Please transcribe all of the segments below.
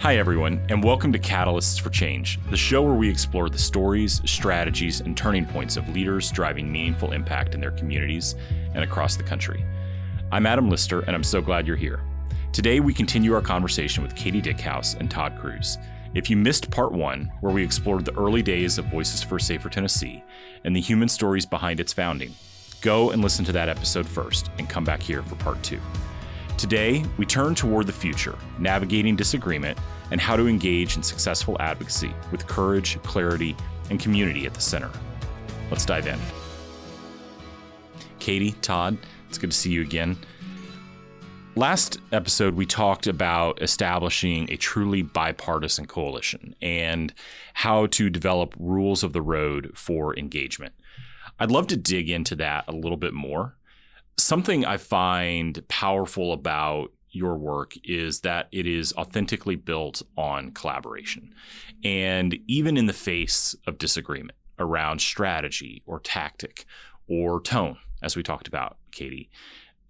Hi, everyone, and welcome to Catalysts for Change, the show where we explore the stories, strategies, and turning points of leaders driving meaningful impact in their communities and across the country. I'm Adam Lister, and I'm so glad you're here. Today, we continue our conversation with Katy Dieckhaus and Todd Cruse. If you missed part one, where we explored the early days of Voices for a Safer Tennessee and the human stories behind its founding, go and listen to that episode first and come back here for part two. Today, we turn toward the future, navigating disagreement and how to engage in successful advocacy with courage, clarity, and community at the center. Let's dive in. Katy, Todd, it's good to see you again. Last episode, we talked about establishing a truly bipartisan coalition and how to develop rules of the road for engagement. I'd love to dig into that a little bit more. Something I find powerful about your work is that it is authentically built on collaboration. And even in the face of disagreement around strategy or tactic or tone, as we talked about, Katy,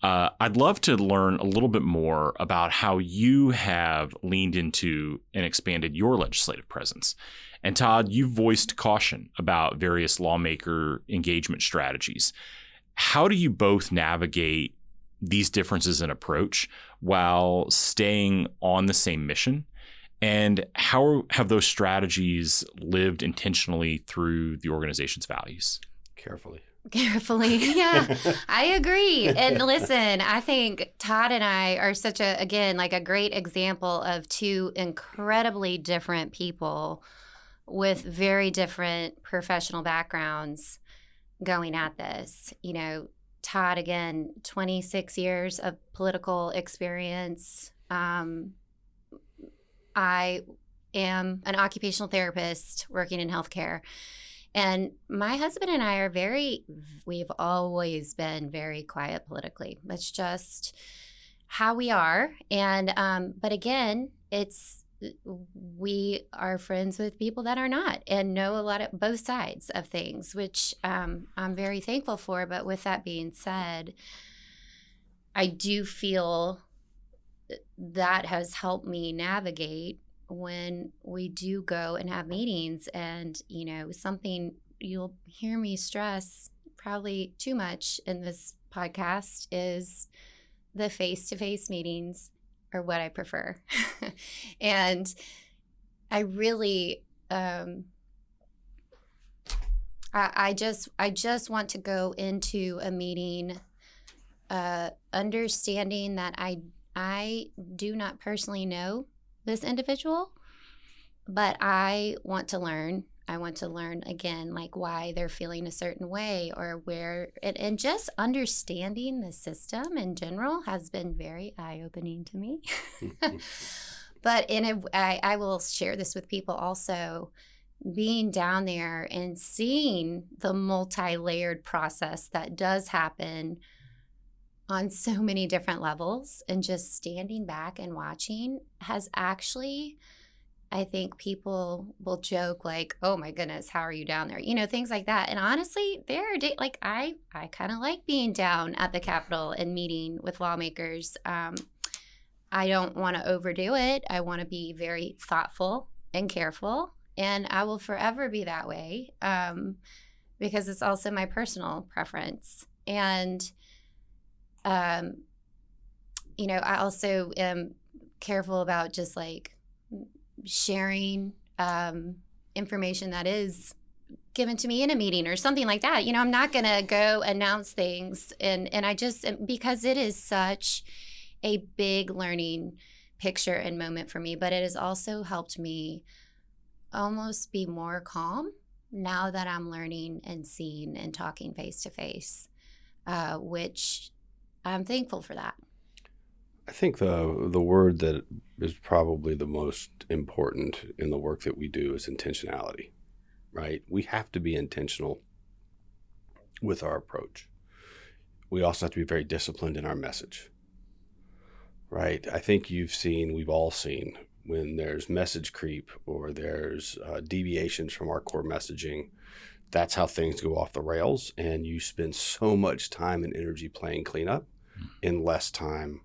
I'd love to learn a little bit more about how you have leaned into and expanded your legislative presence. And Todd, you've voiced caution about various lawmaker engagement strategies. How do you both navigate these differences in approach while staying on the same mission? And how have those strategies lived intentionally through the organization's values? Carefully, yeah, I agree. And listen, I think Todd and I are such a great example of two incredibly different people with very different professional backgrounds going at this. You know, Todd, again, 26 years of political experience. I am an occupational therapist working in healthcare. And my husband and I we've always been very quiet politically. That's just how we are. And, but again, we are friends with people that are not and know a lot of both sides of things, which I'm very thankful for. But with that being said, I do feel that has helped me navigate when we do go and have meetings. And, you know, something you'll hear me stress probably too much in this podcast is the face-to-face meetings are what I prefer. And I really, I just want to go into a meeting understanding that I do not personally know this individual, but I want to learn. I want to learn again, like why they're feeling a certain way or where, and just understanding the system in general has been very eye-opening to me. But I will share this with people also, being down there and seeing the multi-layered process that does happen on so many different levels, and just standing back and watching has actually, I think people will joke like, oh my goodness, how are you down there? You know, things like that. And honestly, I kind of like being down at the Capitol and meeting with lawmakers. I don't want to overdo it. I want to be very thoughtful and careful, and I will forever be that way because it's also my personal preference. And you know, I also am careful about just like sharing information that is given to me in a meeting or something like that. You know, I'm not going to go announce things. And I just, because it is such a big learning picture and moment for me, but it has also helped me almost be more calm now that I'm learning and seeing and talking face to face, which I'm thankful for that. I think the word that is probably the most important in the work that we do is intentionality, right? We have to be intentional with our approach. We also have to be very disciplined in our message, right? I think we've all seen when there's message creep or there's deviations from our core messaging, that's how things go off the rails, and you spend so much time and energy playing cleanup and less time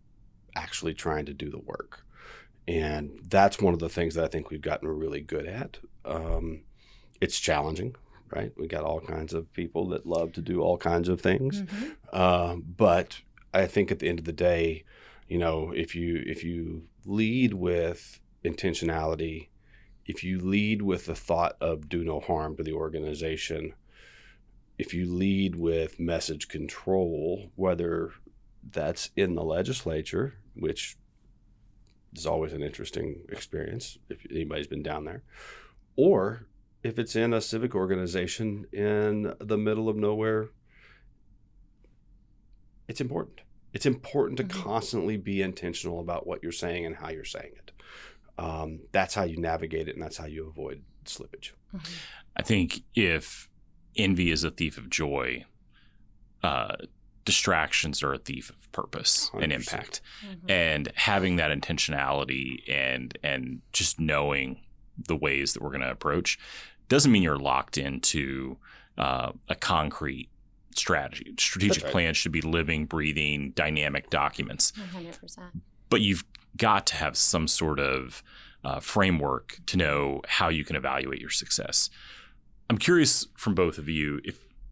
actually trying to do the work. And that's one of the things that I think we've gotten really good at. It's challenging, right? We got all kinds of people that love to do all kinds of things. But I think at the end of the day, if you lead with intentionality, if you lead with the thought of do no harm to the organization, if you lead with message control, whether that's in the legislature, which is always an interesting experience if anybody's been down there, or if it's in a civic organization in the middle of nowhere, it's important. It's important to constantly be intentional about what you're saying and how you're saying it. That's how you navigate it, and that's how you avoid slippage. I think if envy is a thief of joy, distractions are a thief of purpose 100%. And impact. And having that intentionality and just knowing the ways that we're going to approach doesn't mean you're locked into a concrete strategy. Strategic plans should be living, breathing, dynamic documents. 100%. But you've got to have some sort of framework to know how you can evaluate your success. I'm curious from both of you,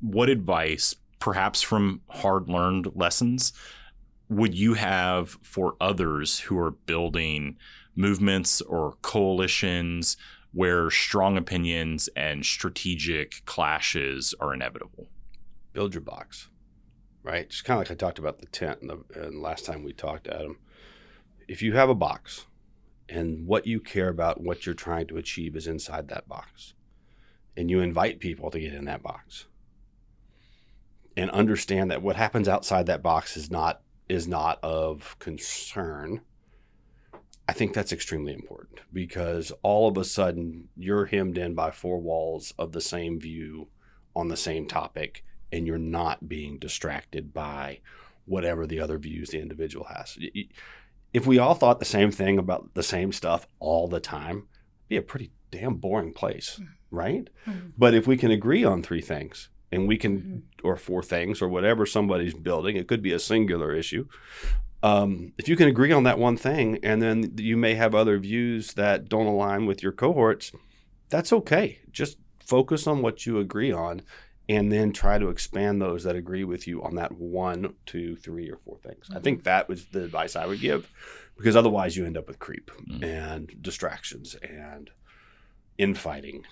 what advice, perhaps from hard-learned lessons, would you have for others who are building movements or coalitions where strong opinions and strategic clashes are inevitable? Build your box, right? Just kind of like I talked about the tent and last time we talked, Adam. If you have a box and what you care about, what you're trying to achieve is inside that box, and you invite people to get in that box and understand that what happens outside that box is not of concern, I think that's extremely important, because all of a sudden you're hemmed in by four walls of the same view on the same topic, and you're not being distracted by whatever the other views the individual has. If we all thought the same thing about the same stuff all the time, it'd be a pretty damn boring place, right? But if we can agree on three things, and we can, or four things, or whatever somebody's building, it could be a singular issue. If you can agree on that one thing, and then you may have other views that don't align with your cohorts, that's okay. Just focus on what you agree on, and then try to expand those that agree with you on that 1, 2, 3, or 4 things. I think that was the advice I would give, because otherwise you end up with creep and distractions and infighting.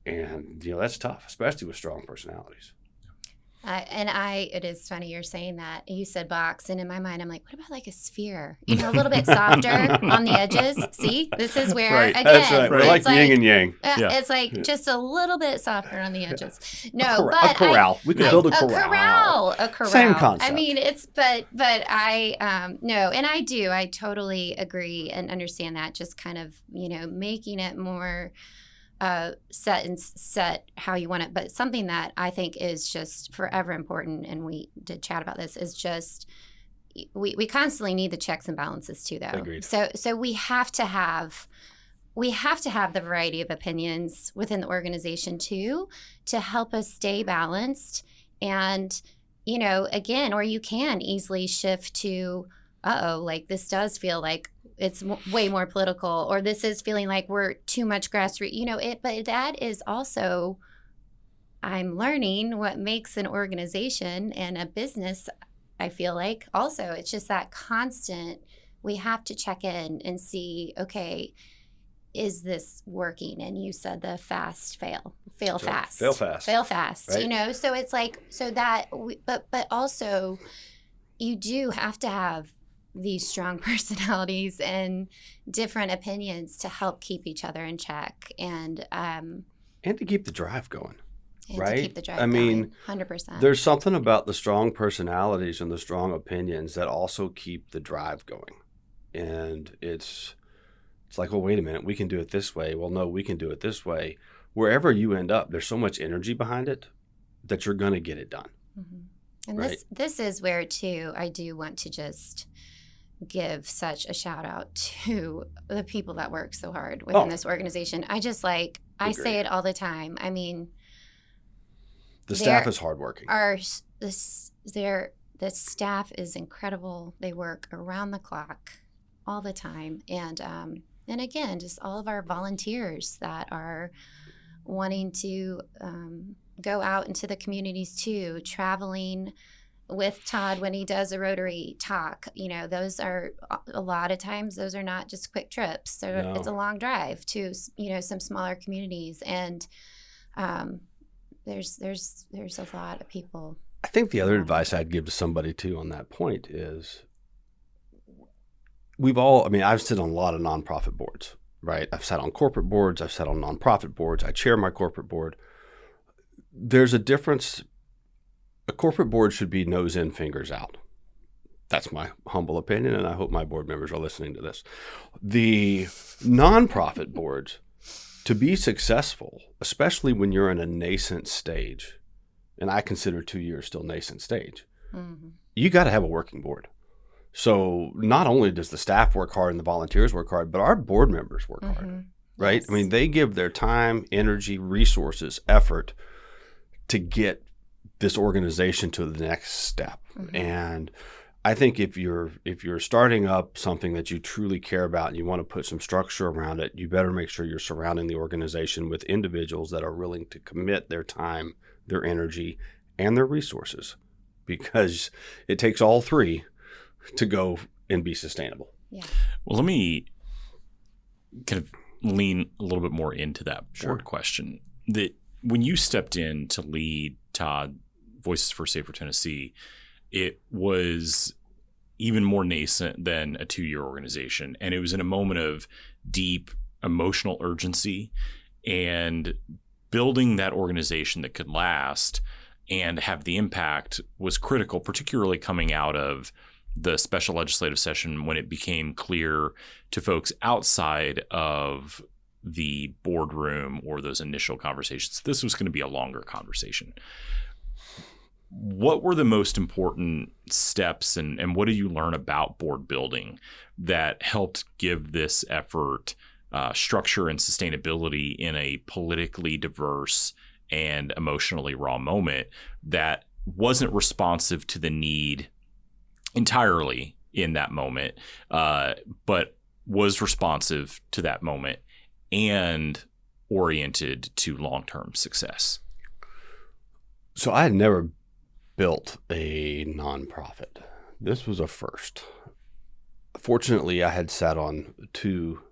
And, that's tough, especially with strong personalities. It is funny you're saying that. You said box, and in my mind, I'm like, what about like a sphere? A little bit softer on the edges. See, this is where, again, that's right. We're like yin and yang. It's like just a little bit softer on the edges. No, a corral. We could build a corral. A corral. Same concept. I mean, I totally agree and understand that. Just kind of, making it more set how you want it. But something that I think is just forever important, and we did chat about this, is just we constantly need the checks and balances too, though. Agreed. So we have to have the variety of opinions within the organization too, to help us stay balanced. And again, or you can easily shift to like this does feel like it's way more political, or this is feeling like we're too much grassroots, but that is also, I'm learning what makes an organization and a business, I feel like also, it's just that constant, we have to check in and see, okay, is this working? And you said the fast fail fast, right? So it's like, but also you do have to have these strong personalities and different opinions to help keep each other in check and to keep the drive going. And right? To keep the drive going. 100%. There's something about the strong personalities and the strong opinions that also keep the drive going. And it's like, well, wait a minute, we can do it this way. Well, no, we can do it this way. Wherever you end up, there's so much energy behind it that you're going to get it done. And right? This is where, too, I do want to just give such a shout out to the people that work so hard within this organization. I just I say it all the time. I mean, the staff is hardworking. The staff is incredible. They work around the clock, all the time. And again, just all of our volunteers that are wanting to go out into the communities too, traveling with Todd when he does a Rotary talk. Those are a lot of times, those are not just quick trips. So No. it's a long drive to, some smaller communities. And there's a lot of people. I think the other advice I'd give to somebody too on that point is I've sat on a lot of nonprofit boards, right? I've sat on corporate boards. I've sat on nonprofit boards. I chair my corporate board. There's a difference. A corporate board should be nose in, fingers out. That's my humble opinion, and I hope my board members are listening to this. The nonprofit boards, to be successful, especially when you're in a nascent stage, and I consider 2 years still nascent stage, you got to have a working board. So not only does the staff work hard and the volunteers work hard, but our board members work hard, right? Yes. I mean, they give their time, energy, resources, effort to get this organization to the next step. And I think if you're starting up something that you truly care about and you want to put some structure around it, you better make sure you're surrounding the organization with individuals that are willing to commit their time, their energy, and their resources, because it takes all three to go and be sustainable. Yeah. Well, let me kind of lean a little bit more into that board Sure. question. That when you stepped in to lead Todd, Voices for a Safer Tennessee, it was even more nascent than a 2-year organization. And it was in a moment of deep emotional urgency, and building that organization that could last and have the impact was critical, particularly coming out of the special legislative session when it became clear to folks outside of the boardroom or those initial conversations this was going to be a longer conversation. What were the most important steps and what did you learn about board building that helped give this effort structure and sustainability in a politically diverse and emotionally raw moment that wasn't responsive to the need entirely in that moment, but was responsive to that moment and oriented to long-term success? So I had never built a nonprofit. This was a first. Fortunately, I had sat on two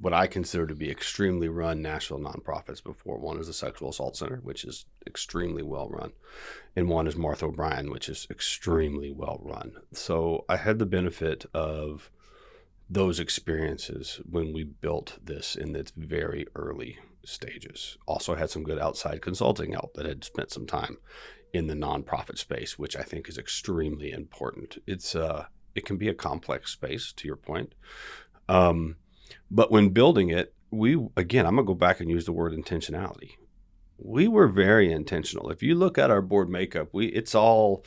what I consider to be extremely run Nashville nonprofits before. One is the Sexual Assault Center, which is extremely well run, and one is Martha O'Brien, which is extremely well run. So I had the benefit of those experiences when we built this in its very early stages. Also had some good outside consulting help that had spent some time in the nonprofit space, which I think is extremely important. It can be a complex space, to your point. But when building it, I'm going to go back and use the word intentionality. We were very intentional. If you look at our board makeup, it's all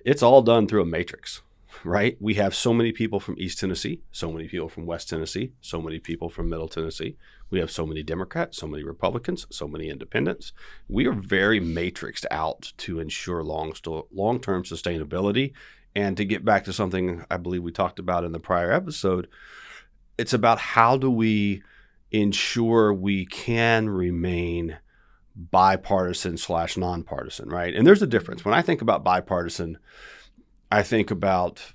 done through a matrix, right? We have so many people from East Tennessee, so many people from West Tennessee, so many people from Middle Tennessee. We have so many Democrats, so many Republicans, so many independents. We are very matrixed out to ensure long-term sustainability. And to get back to something I believe we talked about in the prior episode, it's about how do we ensure we can remain bipartisan / nonpartisan, right? And there's a difference. When I think about bipartisan, I think about,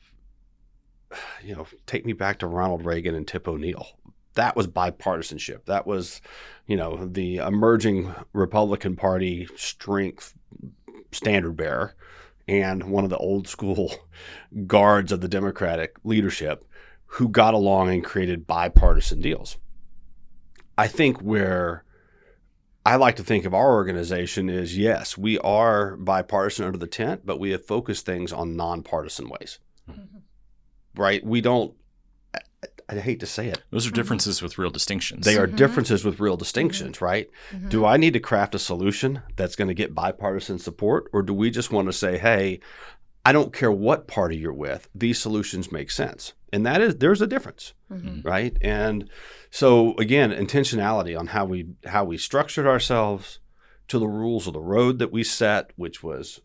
take me back to Ronald Reagan and Tip O'Neill. That was bipartisanship. That was, the emerging Republican Party strength standard bearer and one of the old school guards of the Democratic leadership who got along and created bipartisan deals. I think where I like to think of our organization is, yes, we are bipartisan under the tent, but we have focused things on nonpartisan ways, right? We don't, I hate to say it. Those are differences with real distinctions. They are differences with real distinctions, right? Do I need to craft a solution that's going to get bipartisan support, or do we just want to say, hey, I don't care what party you're with, these solutions make sense? And there's a difference, right? And so again, intentionality on how we structured ourselves, to the rules of the road that we set, which was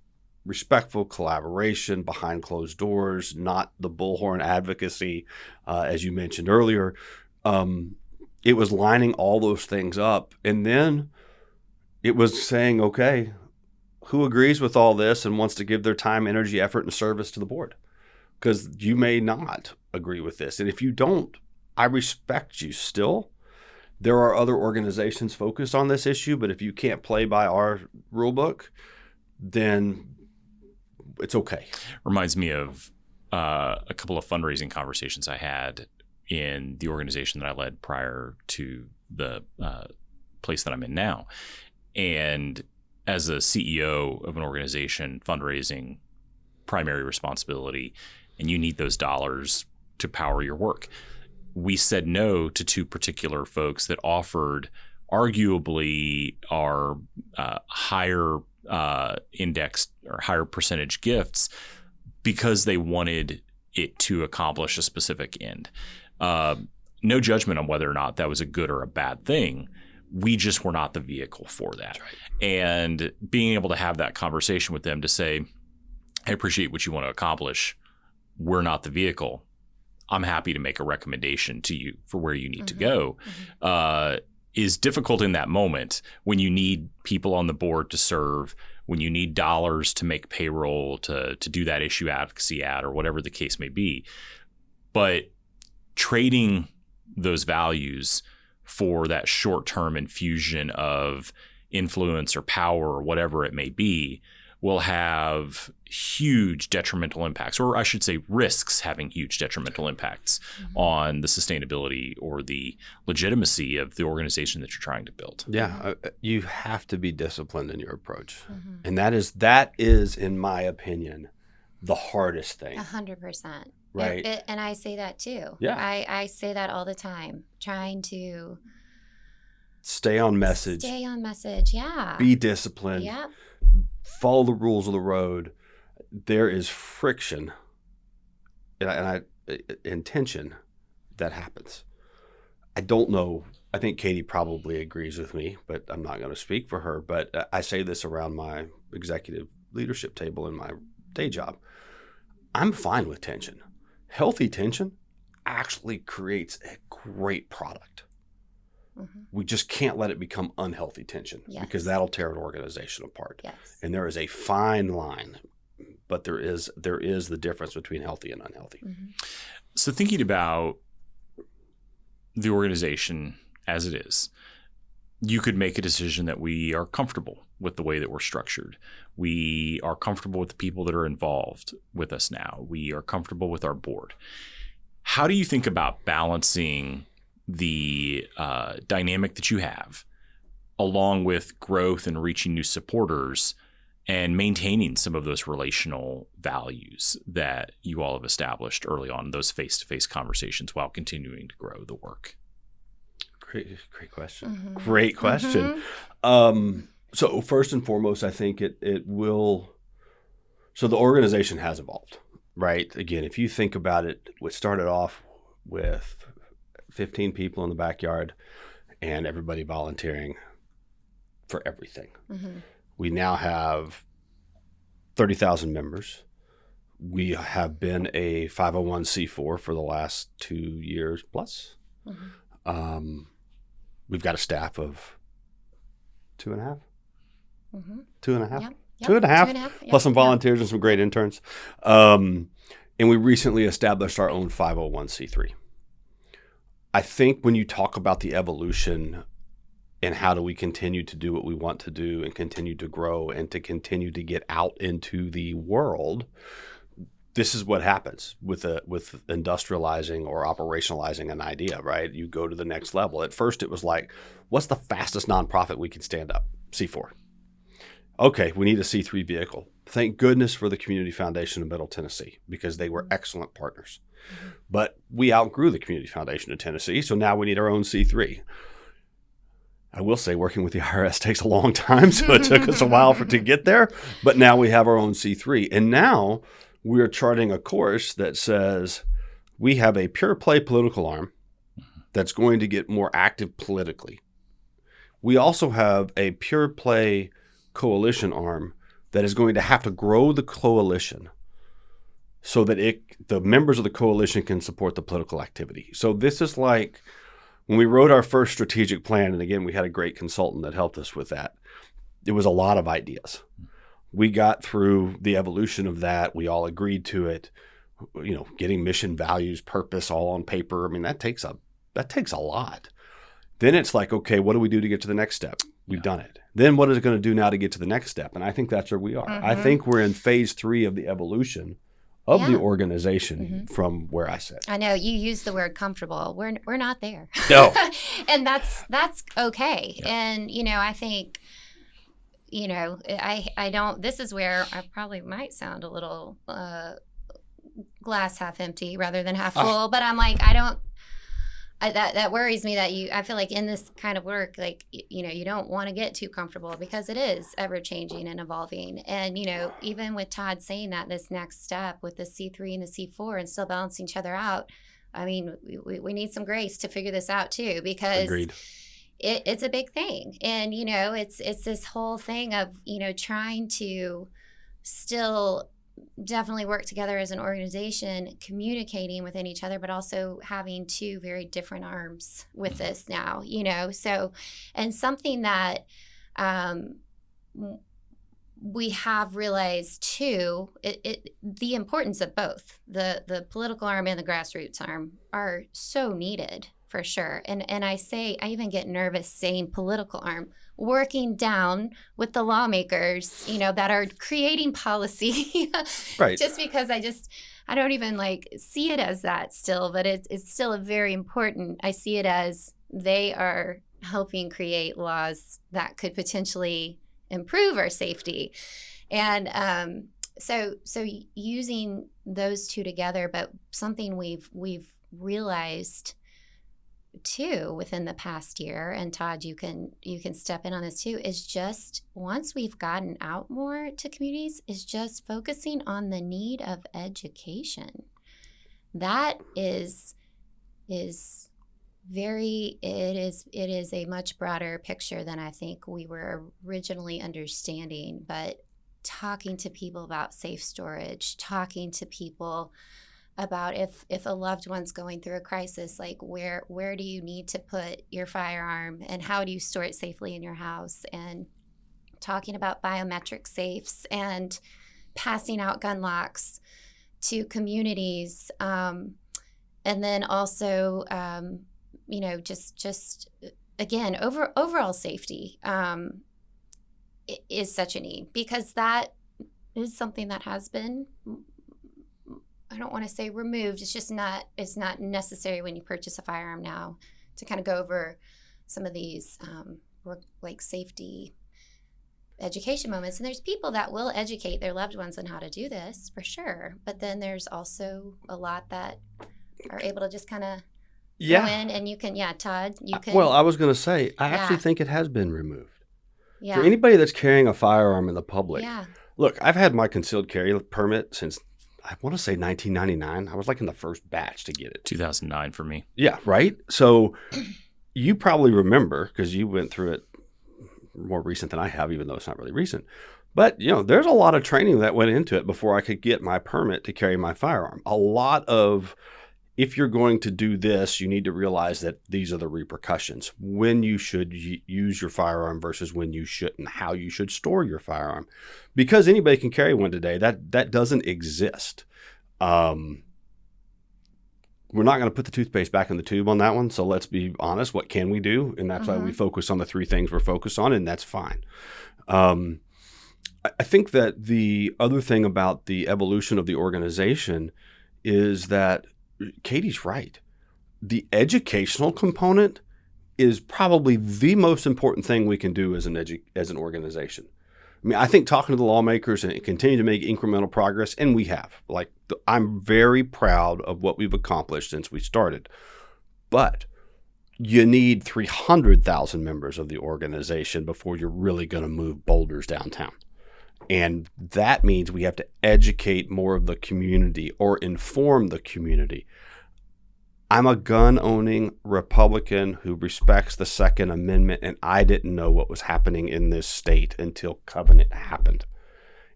respectful collaboration behind closed doors, not the bullhorn advocacy, as you mentioned earlier. It was lining all those things up. And then it was saying, okay, who agrees with all this and wants to give their time, energy, effort, and service to the board? Because you may not agree with this. And if you don't, I respect you still. There are other organizations focused on this issue, but if you can't play by our rule book, then it's okay. Reminds me of a couple of fundraising conversations I had in the organization that I led prior to the place that I'm in now. And as a CEO of an organization, fundraising, primary responsibility, and you need those dollars to power your work. We said no to two particular folks that offered arguably our higher indexed or higher percentage gifts because they wanted it to accomplish a specific end. No judgment on whether or not that was a good or a bad thing. We just were not the vehicle for that. That's right. And being able to have that conversation with them to say, I appreciate what you want to accomplish. We're not the vehicle. I'm happy to make a recommendation to you for where you need to go, is difficult in that moment when you need people on the board to serve, when you need dollars to make payroll, to do that issue advocacy ad or whatever the case may be. But trading those values for that short-term infusion of influence or power or whatever it may be will have huge detrimental impacts, or I should say risks having huge detrimental impacts on the sustainability or the legitimacy of the organization that you're trying to build. Yeah, you have to be disciplined in your approach. And that is, in my opinion, the hardest thing. 100%. Right. And I say that too. Yeah. I say that all the time, trying to stay on message. Yeah. Be disciplined. Yeah. Follow the rules of the road. There is friction and tension that happens. I don't know. I think Katy probably agrees with me, but I'm not going to speak for her. But I say this around my executive leadership table in my day job. I'm fine with tension. Healthy tension actually creates a great product. We just can't let it become unhealthy tension because that'll tear an organization apart. Yes. And there is a fine line, but there is the difference between healthy and unhealthy. So thinking about the organization as it is, you could make a decision that we are comfortable with the way that we're structured. We are comfortable with the people that are involved with us now. We are comfortable with our board. How do you think about balancing the dynamic that you have along with growth and reaching new supporters and maintaining some of those relational values that you all have established early on, those face-to-face conversations, while continuing to grow the work? Great question. Great question. So first and foremost, I think it will. So the organization has evolved, right? Again, if you think about it, we started off with 15 people in the backyard and everybody volunteering for everything. We now have 30,000 members. We have been a 501c4 for the last 2 years plus. We've got a staff of 2.5. 2.5. Yep. 2.5 plus some volunteers and some great interns. And we recently established our own 501c3. I think when you talk about the evolution and how do we continue to do what we want to do and continue to grow and to continue to get out into the world, this is what happens with industrializing or operationalizing an idea, right? You go to the next level. At first, it was like, what's the fastest nonprofit we can stand up? C4. Okay, we need a C3 vehicle. Thank goodness for the Community Foundation of Middle Tennessee because they were excellent partners. But we outgrew the Community Foundation of Tennessee, so now we need our own C3. I will say working with the IRS takes a long time, so it took us a while to get there. But now we have our own C3. And now we are charting a course that says we have a pure play political arm that's going to get more active politically. We also have a pure play coalition arm that is going to have to grow the coalition so that the members of the coalition can support the political activity. So this is like when we wrote our first strategic plan, and again, we had a great consultant that helped us with that. It was a lot of ideas. We got through the evolution of that. We all agreed to it. Getting mission, values, purpose all on paper. I mean, that takes a lot. Then it's like, okay, what do we do to get to the next step? We've done it. Then what is it going to do now to get to the next step? And I think that's where we are. I think we're in phase 3 of the evolution of the organization from where I sit. I know you use the word comfortable. We're not there. No. And that's okay. Yeah. And I think I don't. This is where I probably might sound a little glass half empty rather than half full. But I'm like, that worries me that I feel like in this kind of work, like, you don't want to get too comfortable because it is ever changing and evolving. And, even with Todd saying that this next step with the C3 and the C4 and still balancing each other out, I mean, we need some grace to figure this out too, because Agreed. It's a big thing. And, it's this whole thing of, trying to still definitely work together as an organization, communicating within each other, but also having two very different arms with this now, so, and something that we have realized too, the importance of both the political arm and the grassroots arm are so needed for sure. And I even get nervous saying political arm, working down with the lawmakers, that are creating policy. Right. Just because I don't even see it as that still, but it's still a very important. I see it as they are helping create laws that could potentially improve our safety. And so using those two together, but something we've realized too within the past year, and Todd, you can step in on this too, is just once we've gotten out more to communities, is just focusing on the need of education. That is very, it is a much broader picture than I think we were originally understanding. But talking to people about safe storage, talking to people about if a loved one's going through a crisis, like where do you need to put your firearm and how do you store it safely in your house, and talking about biometric safes and passing out gun locks to communities, and then also just again overall safety is such a need, because that is something that has been, I don't want to say removed. It's not necessary when you purchase a firearm now to kind of go over some of these safety education moments. And there's people that will educate their loved ones on how to do this for sure. But then there's also a lot that are able to just kind of go in, and you can, Todd, you can. Well, I was going to say, I actually think it has been removed. Yeah. For anybody that's carrying a firearm in the public. Yeah. Look, I've had my concealed carry permit since, I want to say 1999. I was in the first batch to get it. 2009 for me. Yeah, right? So you probably remember, because you went through it more recent than I have, even though it's not really recent. But, there's a lot of training that went into it before I could get my permit to carry my firearm. A lot of, if you're going to do this, you need to realize that these are the repercussions. When you should use your firearm versus when you shouldn't, how you should store your firearm. Because anybody can carry one today, that doesn't exist. We're not going to put the toothpaste back in the tube on that one. So let's be honest. What can we do? And that's why we focus on the 3 things we're focused on, and that's fine. I think that the other thing about the evolution of the organization is that Katy's right. The educational component is probably the most important thing we can do as an organization. I mean, I think talking to the lawmakers and continue to make incremental progress, and we have. I'm very proud of what we've accomplished since we started. But you need 300,000 members of the organization before you're really going to move boulders downtown. And that means we have to educate more of the community or inform the community. I'm a gun-owning Republican who respects the Second Amendment, and I didn't know what was happening in this state until Covenant happened.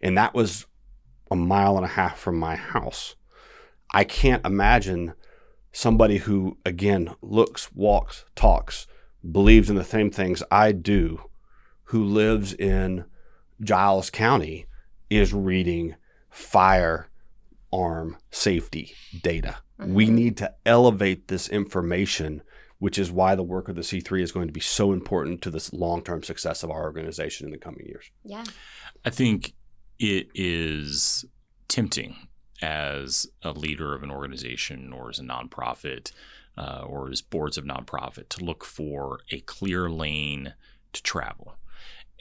And that was a mile and a half from my house. I can't imagine somebody who, again, looks, walks, talks, believes in the same things I do, who lives in Giles County, is reading firearm safety data. Mm-hmm. We need to elevate this information, which is why the work of the C3 is going to be so important to this long-term success of our organization in the coming years. Yeah. I think it is tempting as a leader of an organization or as a nonprofit or as boards of nonprofit to look for a clear lane to travel.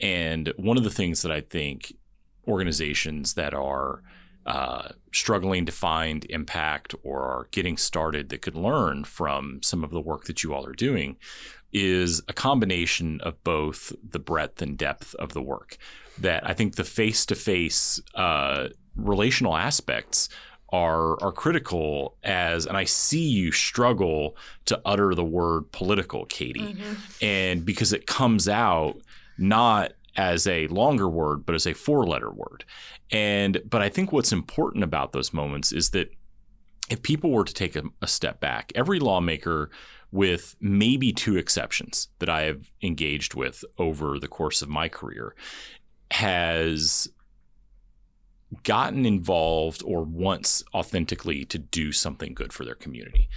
And one of the things that I think organizations that are struggling to find impact or are getting started that could learn from some of the work that you all are doing is a combination of both the breadth and depth of the work. That I think the face-to-face relational aspects are critical and I see you struggle to utter the word political, Katy, and because it comes out not as a longer word, but as a 4-letter word. But I think what's important about those moments is that if people were to take a step back, every lawmaker, with maybe 2 exceptions that I have engaged with over the course of my career, has gotten involved or wants authentically to do something good for their community.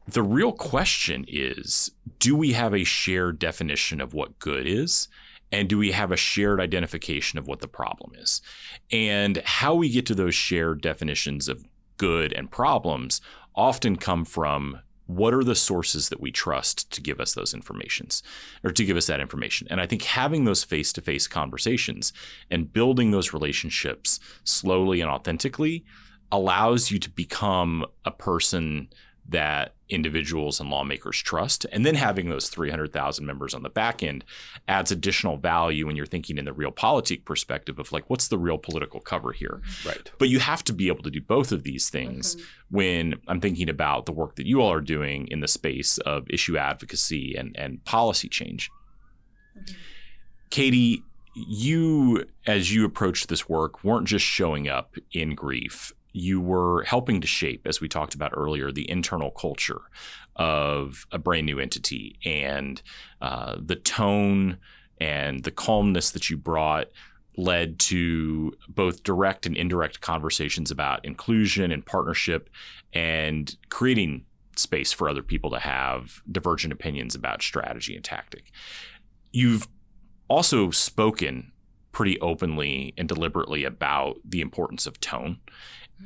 The real question is, do we have a shared definition of what good is? And do we have a shared identification of what the problem is? And how we get to those shared definitions of good and problems often come from what are the sources that we trust to give us those informations or to give us that information. And I think having those face-to-face conversations and building those relationships slowly and authentically allows you to become a person that individuals and lawmakers trust. And then having those 300,000 members on the back end adds additional value when you're thinking in the realpolitik perspective of like, what's the real political cover here? Right. But you have to be able to do both of these things when I'm thinking about the work that you all are doing in the space of issue advocacy and policy change. Katy, you, as you approached this work, weren't just showing up in grief. You were helping to shape, as we talked about earlier, the internal culture of a brand new entity, and the tone and the calmness that you brought led to both direct and indirect conversations about inclusion and partnership and creating space for other people to have divergent opinions about strategy and tactic. You've also spoken pretty openly and deliberately about the importance of tone,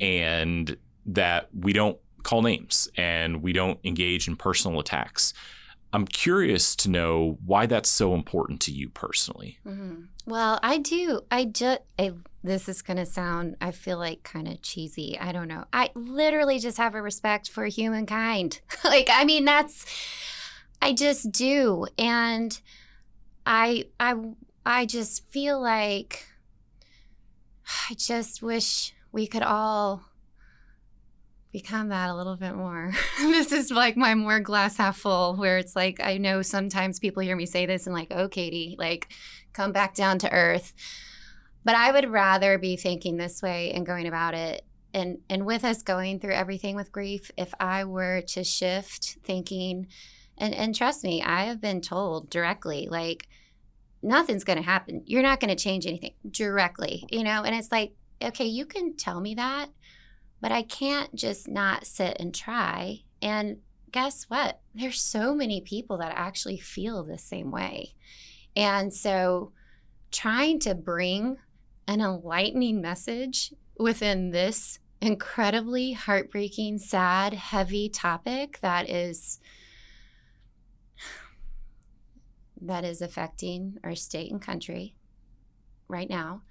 and that we don't call names and we don't engage in personal attacks. I'm curious to know why that's so important to you personally. Well, I do. This is going to sound, I feel like, kind of cheesy. I don't know. I literally just have a respect for humankind. I just do. And I just feel like I just wish we could all become that a little bit more. This is like my more glass half full, where it's like, I know sometimes people hear me say this and like, oh, Katy, like, come back down to earth. But I would rather be thinking this way and going about it. And with us going through everything with grief, if I were to shift thinking, and trust me, I have been told directly, like, nothing's going to happen. You're not going to change anything directly, and it's like, okay, you can tell me that, but I can't just not sit and try. And guess what? There's so many people that actually feel the same way. And so trying to bring an enlightening message within this incredibly heartbreaking, sad, heavy topic that is affecting our state and country right now,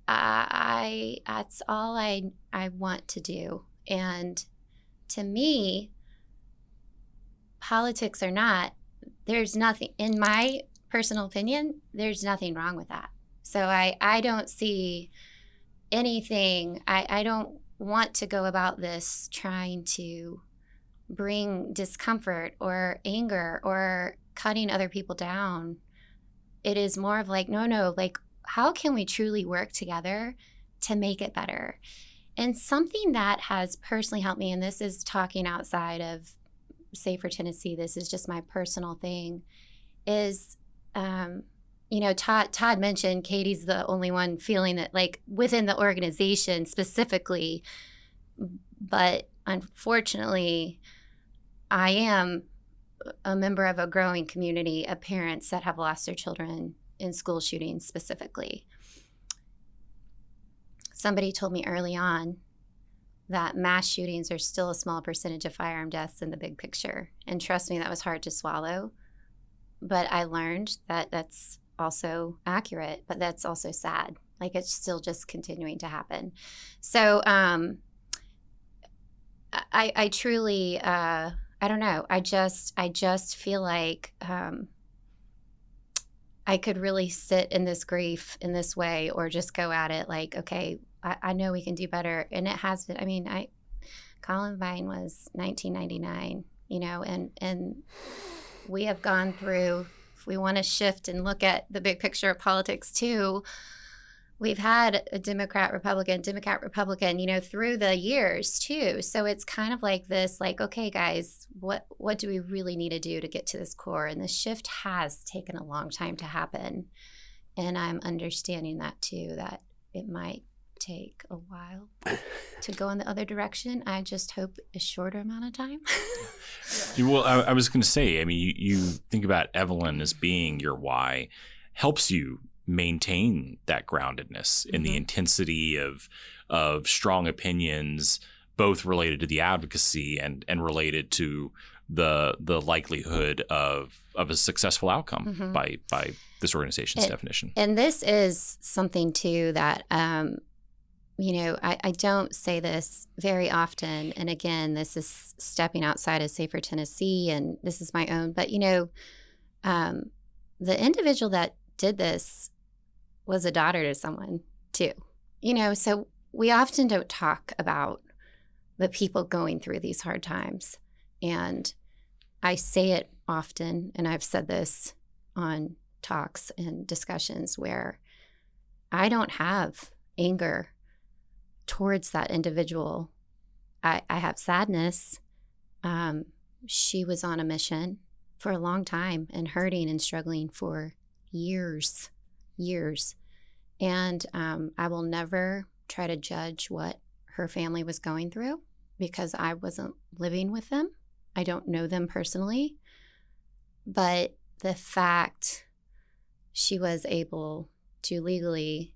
that's all I want to do. And to me, politics or not, there's nothing, in my personal opinion, there's nothing wrong with that. So I don't see anything, I don't want to go about this trying to bring discomfort or anger or cutting other people down. It is more of like, no, like, how can we truly work together to make it better? And something that has personally helped me, and this is talking outside of Safer Tennessee, this is just my personal thing, is, Todd mentioned Katy's the only one feeling it, like within the organization specifically. But unfortunately, I am a member of a growing community of parents that have lost their children in school shootings specifically. Somebody told me early on that mass shootings are still a small percentage of firearm deaths in the big picture. And trust me, that was hard to swallow. But I learned that that's also accurate, but that's also sad. Like, it's still just continuing to happen. So I truly, I don't know. I just feel like I could really sit in this grief in this way, or just go at it like, okay, I know we can do better. And it has been. I mean, Columbine was 1999, and we have gone through, if we want to shift and look at the big picture of politics too, we've had a Democrat, Republican, through the years too. So it's kind of like this, like, okay, guys, what do we really need to do to get to this core? And the shift has taken a long time to happen. And I'm understanding that too, that it might take a while to go in the other direction. I just hope a shorter amount of time. Well, I was going to say, I mean, you think about Evelyn as being your why, helps you maintain that groundedness in the intensity of strong opinions, both related to the advocacy and related to the likelihood of a successful outcome by this organization's definition. And this is something too that I don't say this very often. And again, this is stepping outside of Safer Tennessee, and this is my own. But, the individual that did this was a daughter to someone too. So we often don't talk about the people going through these hard times. And I say it often, and I've said this on talks and discussions, where I don't have anger towards that individual. I have sadness. She was on a mission for a long time and hurting and struggling for years. And I will never try to judge what her family was going through, because I wasn't living with them. I don't know them personally. But the fact she was able to legally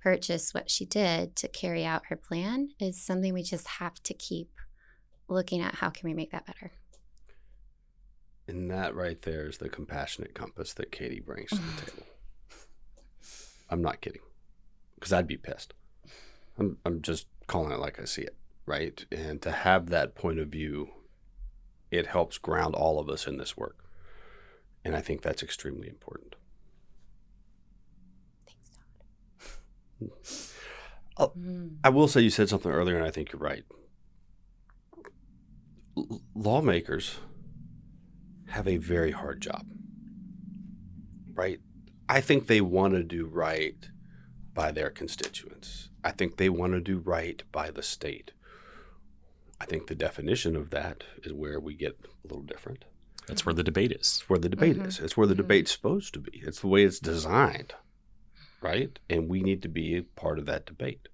purchase what she did to carry out her plan is something we just have to keep looking at. How can we make that better? And that right there is the compassionate compass that Katy brings to the table. I'm not kidding, because I'd be pissed. I'm just calling it like I see it, right? And to have that point of view, it helps ground all of us in this work. And I think that's extremely important. Thanks, Todd. I will say, you said something earlier, and I think you're right. Lawmakers have a very hard job, right? I think they want to do right by their constituents. I think they want to do right by the state. I think the definition of that is where we get a little different. That's where the debate is. It's where the debate is. It's where the debate's supposed to be. It's the way it's designed, right? And we need to be a part of that debate.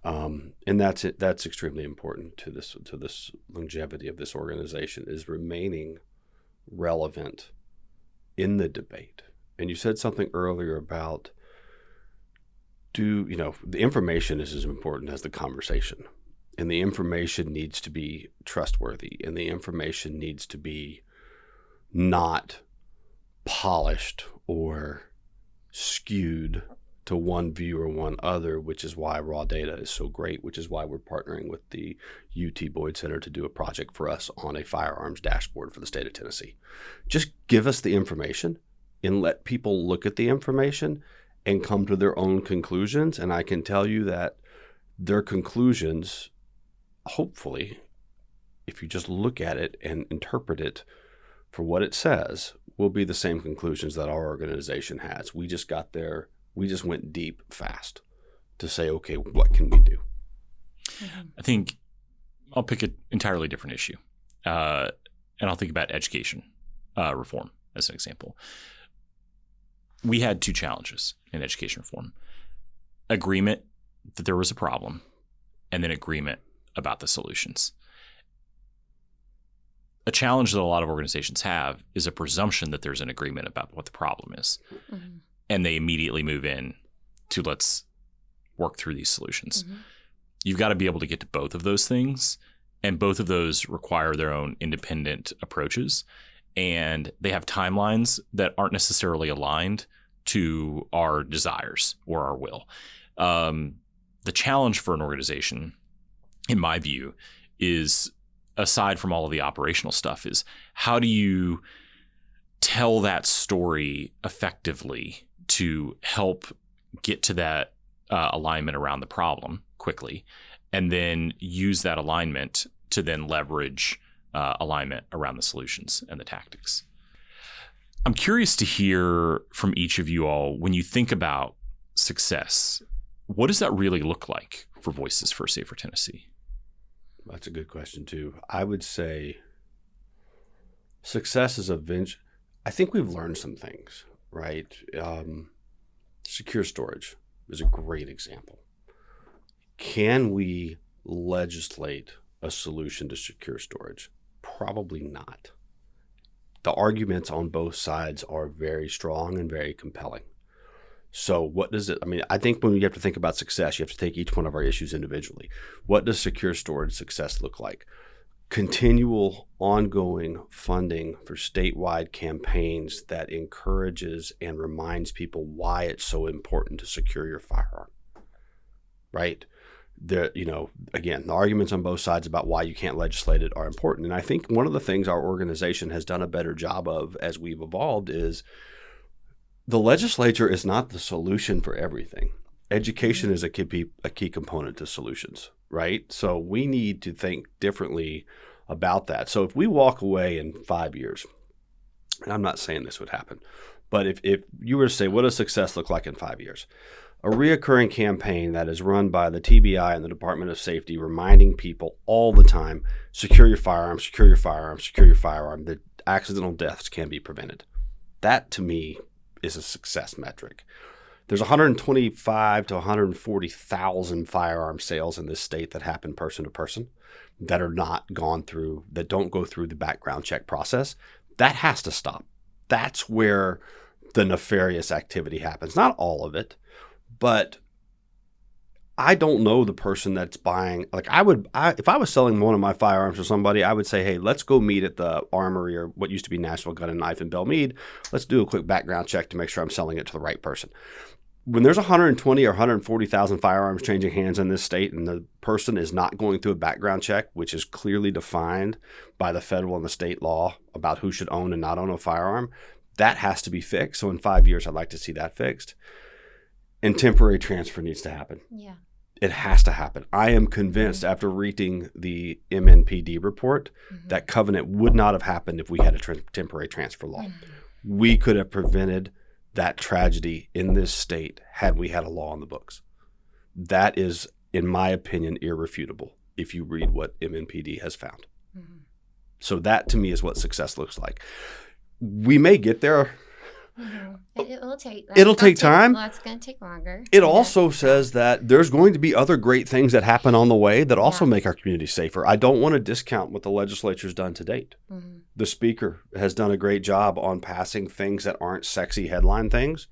And that's it. That's extremely important to this longevity of this organization, is remaining relevant in the debate. And you said something earlier about the information is as important as the conversation. And the information needs to be trustworthy. And the information needs to be not polished or skewed to one view or one other, which is why raw data is so great, which is why we're partnering with the UT Boyd Center to do a project for us on a firearms dashboard for the state of Tennessee. Just give us the information and let people look at the information and come to their own conclusions. And I can tell you that their conclusions, hopefully, if you just look at it and interpret it for what it says, will be the same conclusions that our organization has. We just got there We just went deep fast to say, okay, what can we do? I think I'll pick an entirely different issue. And I'll think about education reform as an example. We had two challenges in education reform. Agreement that there was a problem, and then agreement about the solutions. A challenge that a lot of organizations have is a presumption that there's an agreement about what the problem is. Mm-hmm. And they immediately move in to let's work through these solutions. Mm-hmm. You've got to be able to get to both of those things. And both of those require their own independent approaches. And they have timelines that aren't necessarily aligned to our desires or our will. The challenge for an organization, in my view, is, aside from all of the operational stuff, is how do you tell that story effectively to help get to that alignment around the problem quickly, and then use that alignment to then leverage alignment around the solutions and the tactics. I'm curious to hear from each of you all, when you think about success, what does that really look like for Voices for a Safer Tennessee? That's a good question too. I would say success is I think we've learned some things, right? Secure storage is a great example. Can we legislate a solution to secure storage? Probably not. The arguments on both sides are very strong and very compelling. So what does it, I think when you have to think about success, you have to take each one of our issues individually. What does secure storage success look like? Continual, ongoing funding for statewide campaigns that encourages and reminds people why it's so important to secure your firearm, right? Again, the arguments on both sides about why you can't legislate it are important. And I think one of the things our organization has done a better job of as we've evolved is the legislature is not the solution for everything. Education is a key component to solutions, right? So we need to think differently about that. So if we walk away in 5 years, and I'm not saying this would happen, but if you were to say, what does success look like in 5 years? A reoccurring campaign that is run by the TBI and the Department of Safety, reminding people all the time, secure your firearm, secure your firearm, secure your firearm, that accidental deaths can be prevented. That, to me, is a success metric. There's 125 to 140,000 firearm sales in this state that happen person to person that are not gone through, that don't go through the background check process. That has to stop. That's where the nefarious activity happens. Not all of it, but I don't know the person that's buying. Like if I was selling one of my firearms to somebody, I would say, hey, let's go meet at the Armory or what used to be National Gun and Knife in Belmead. Let's do a quick background check to make sure I'm selling it to the right person. When there's 120 or 140,000 firearms changing hands in this state and the person is not going through a background check, which is clearly defined by the federal and the state law about who should own and not own a firearm, that has to be fixed. So in 5 years, I'd like to see that fixed. And temporary transfer needs to happen. Yeah. It has to happen. I am convinced after reading the MNPD report that covenant would not have happened if we had a temporary transfer law. We could have prevented that tragedy in this state had we had a law on the books. That is, in my opinion, irrefutable if you read what MNPD has found. So that to me is what success looks like. We may get there. It'll take time. Well, it's going to take longer. It also says that there's going to be other great things that happen on the way that also make our community safer. I don't want to discount what the legislature's done to date. The speaker has done a great job on passing things that aren't sexy headline things,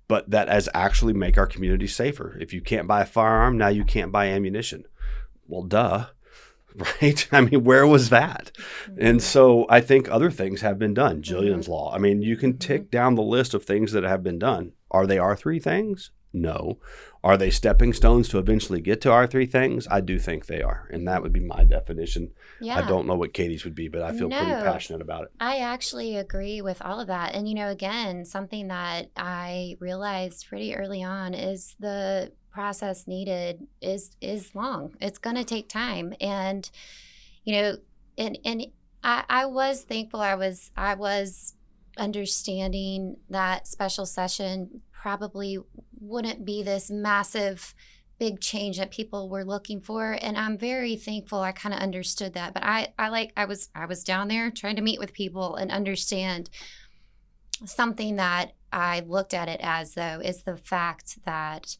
but that as actually make our community safer. If you can't buy a firearm, now you can't buy ammunition. Well, duh. Right? I mean, where was that? And so I think other things have been done. Jillian's Law. I mean, you can tick down the list of things that have been done. Are they our three things? No. Are they stepping stones to eventually get to our three things? I do think they are. And that would be my definition. Yeah. I don't know what Katie's would be, but I feel pretty passionate about it. I actually agree with all of that. And, again, something that I realized pretty early on is the process needed is long. It's going to take time. And, I was thankful I was understanding that special session probably wouldn't be this massive big change that people were looking for, and I'm very thankful I kind of understood that. But I was down there trying to meet with people and understand something that I looked at it as, though, is the fact that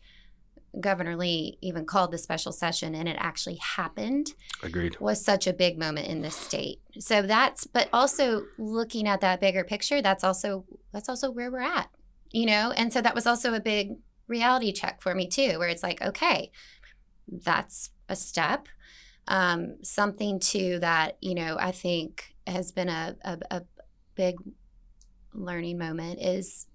Governor Lee even called the special session and it actually happened. Agreed. Was such a big moment in this state. So but also looking at that bigger picture, that's also where we're at, and so that was also a big reality check for me too, where it's like, okay, that's a step. Something too that, I think has been a big learning moment is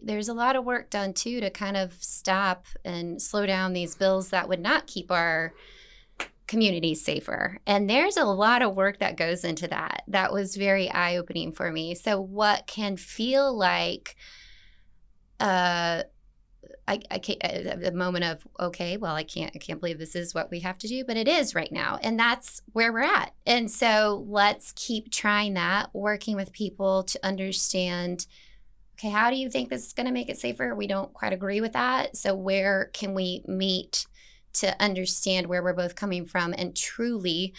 there's a lot of work done too to kind of stop and slow down these bills that would not keep our communities safer. And there's a lot of work that goes into that. That was very eye-opening for me. So what can feel like a moment of, okay, well, I can't believe this is what we have to do, but it is right now. And that's where we're at. And so let's keep trying that, working with people to understand, okay, how do you think this is going to make it safer? We don't quite agree with that. So where can we meet to understand where we're both coming from and truly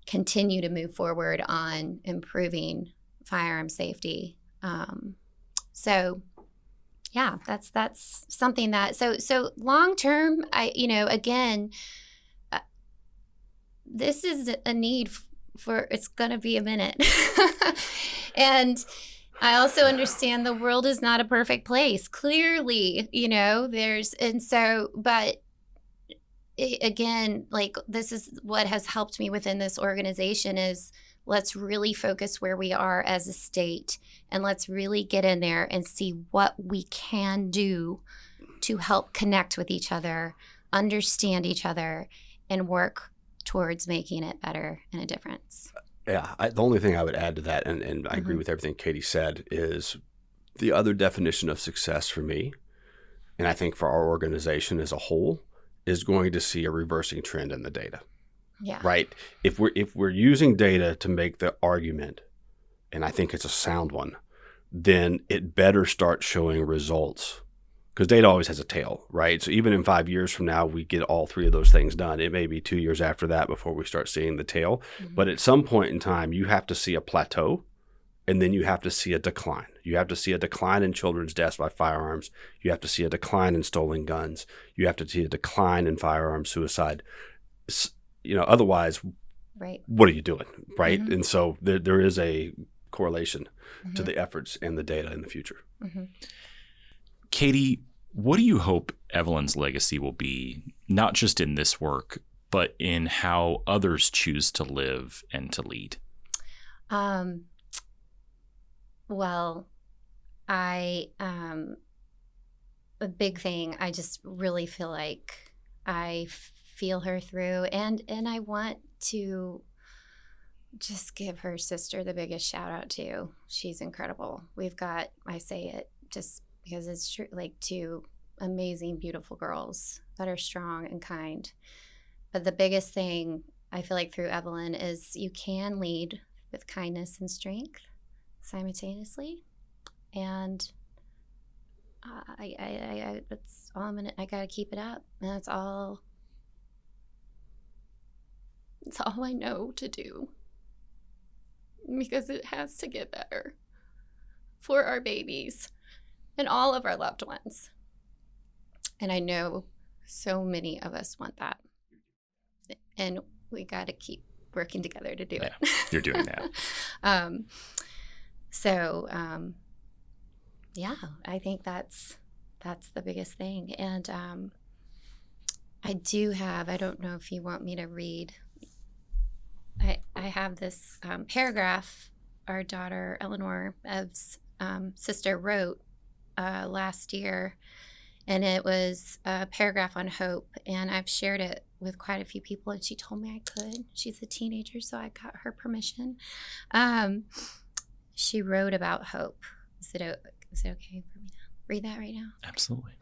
continue to move forward on improving firearm safety? So yeah, that's something that, so long term, again, this is a need for, it's going to be a minute. And I also understand the world is not a perfect place. Clearly, but again, like, this is what has helped me within this organization is let's really focus where we are as a state, and let's really get in there and see what we can do to help connect with each other, understand each other, and work towards making it better and a difference. Yeah, the only thing I would add to that, and I agree with everything Katy said, is the other definition of success for me, and I think for our organization as a whole, is going to see a reversing trend in the data. Yeah. Right. If we're using data to make the argument, and I think it's a sound one, then it better start showing results, because data always has a tail, right? So even in 5 years from now, we get all three of those things done. It may be 2 years after that before we start seeing the tail. Mm-hmm. But at some point in time, you have to see a plateau, and then you have to see a decline. You have to see a decline in children's deaths by firearms. You have to see a decline in stolen guns. You have to see a decline in firearm suicide. Otherwise, right, what are you doing, right? Mm-hmm. And so there is a correlation to the efforts and the data in the future. Mm-hmm. Katy, what do you hope Evelyn's legacy will be, not just in this work, but in how others choose to live and to lead? Well, a big thing, I just really feel like I feel her through, and I want to just give her sister the biggest shout out too. She's incredible. We've got, I say it just because it's true, like, two amazing, beautiful girls that are strong and kind. But the biggest thing I feel like through Evelyn is you can lead with kindness and strength simultaneously. And that's all I gotta keep it up. And that's all I know to do, because it has to get better for our babies and all of our loved ones. And I know so many of us want that. And we got to keep working together to do it. You're doing that. I think that's the biggest thing. And I don't know if you want me to read, I have this paragraph our daughter Eleanor, Ev's sister, wrote last year. And it was a paragraph on hope. And I've shared it with quite a few people, and she told me I could. She's a teenager, so I got her permission. She wrote about hope. Is it okay for me to read that right now? Absolutely.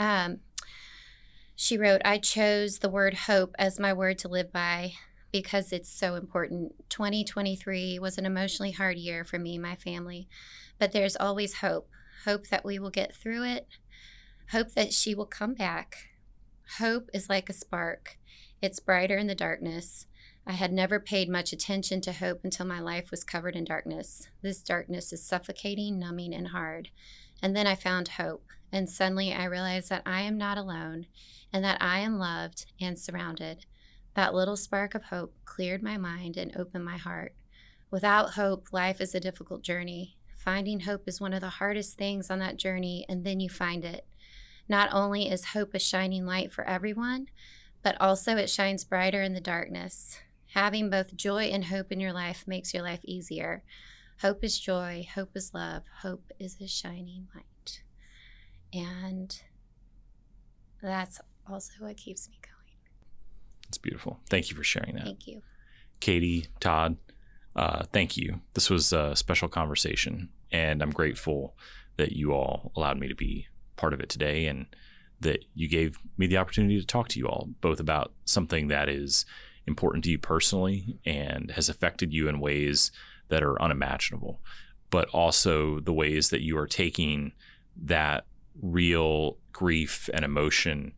She wrote, "I chose the word hope as my word to live by. because it's so important. 2023 was an emotionally hard year for me and my family, but there's always hope. Hope that we will get through it. Hope that she will come back. Hope is like a spark. It's brighter in the darkness. I had never paid much attention to hope until my life was covered in darkness. This darkness is suffocating, numbing, and hard. And then I found hope, and suddenly I realized that I am not alone and that I am loved and surrounded. That little spark of hope cleared my mind and opened my heart. Without hope, life is a difficult journey. Finding hope is one of the hardest things on that journey, and then you find it. Not only is hope a shining light for everyone, but also it shines brighter in the darkness. Having both joy and hope in your life makes your life easier. Hope is joy, hope is love, hope is a shining light. And that's also what keeps me going. It's beautiful. Thank you for sharing that. Thank you. Katy, Todd, thank you. This was a special conversation, and I'm grateful that you all allowed me to be part of it today, and that you gave me the opportunity to talk to you all, both about something that is important to you personally and has affected you in ways that are unimaginable, but also the ways that you are taking that real grief and emotion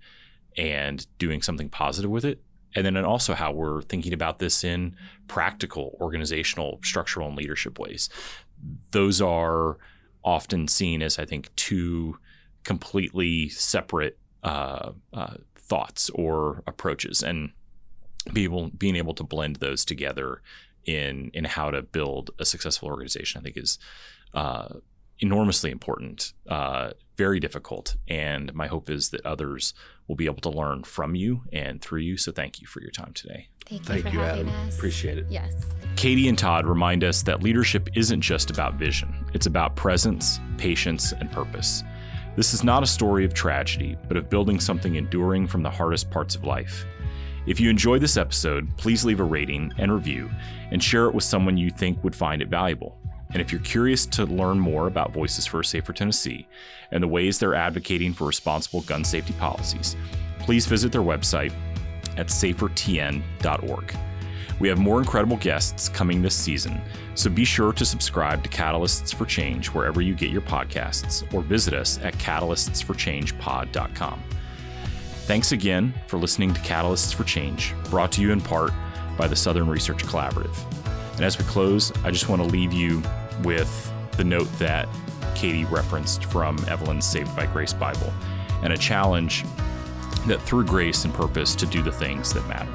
and doing something positive with it. And then also how we're thinking about this in practical, organizational, structural, and leadership ways. Those are often seen as, I think, two completely separate thoughts or approaches, and being able to blend those together in how to build a successful organization, I think is enormously important, very difficult. And my hope is that others will be able to learn from you and through you. So thank you for your time today. Thank you, Adam. Us. Appreciate it. Yes. Katy and Todd remind us that leadership isn't just about vision. It's about presence, patience, and purpose. This is not a story of tragedy, but of building something enduring from the hardest parts of life. If you enjoyed this episode, please leave a rating and review and share it with someone you think would find it valuable. And if you're curious to learn more about Voices for a Safer Tennessee and the ways they're advocating for responsible gun safety policies, please visit their website at safertn.org. We have more incredible guests coming this season, so be sure to subscribe to Catalysts for Change wherever you get your podcasts, or visit us at catalystsforchangepod.com. Thanks again for listening to Catalysts for Change, brought to you in part by the Southern Research Collaborative. And as we close, I just want to leave you with the note that Katy referenced from Evelyn's Saved by Grace Bible, and a challenge that through grace and purpose to do the things that matter.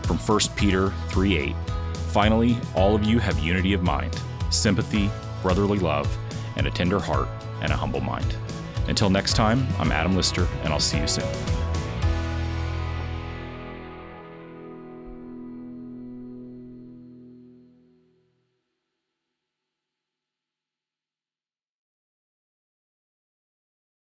From 1 Peter 3:8, finally, all of you have unity of mind, sympathy, brotherly love, and a tender heart and a humble mind. Until next time, I'm Adam Lister, and I'll see you soon.